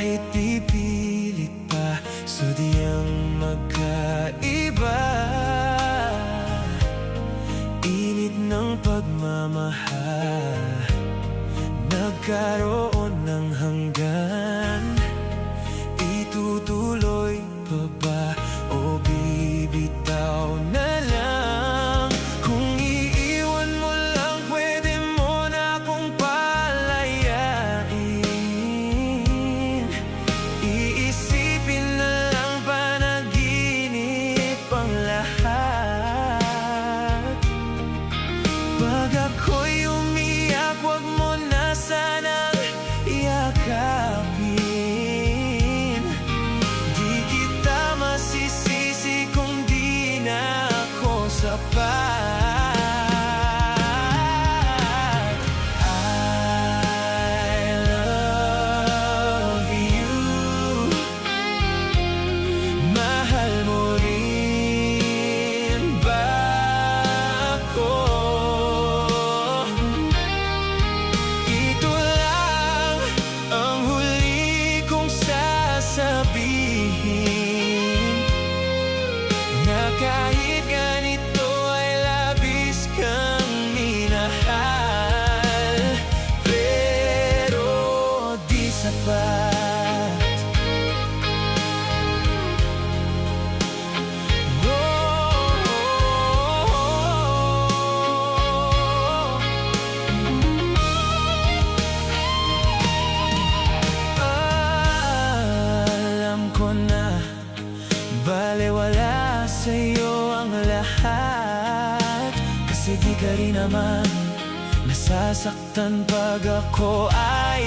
kahit pipilit pa, sadyang magkaiba. Init ng pagmamahal, nagkaroon ng hanggan. Itutuloy pa ba o bibitaw na lang? Kung iiwan mo lang, pwede mo na akong palayain. Iisipin na lang, panaginip ang lahat. Pag ako'y umiyak, wag mo na sanang yakapin. Di kita masisisi kung di na ako sapat. I love you. Mahal mo rin ba ako? Ito lang ang huli kong sasabihin, na kahit ganito ay labis kang minahal, pero di sapat. Alam ko na balewala sa'yo ang lahat, kasi di ka rin naman nasasaktan pag ako ay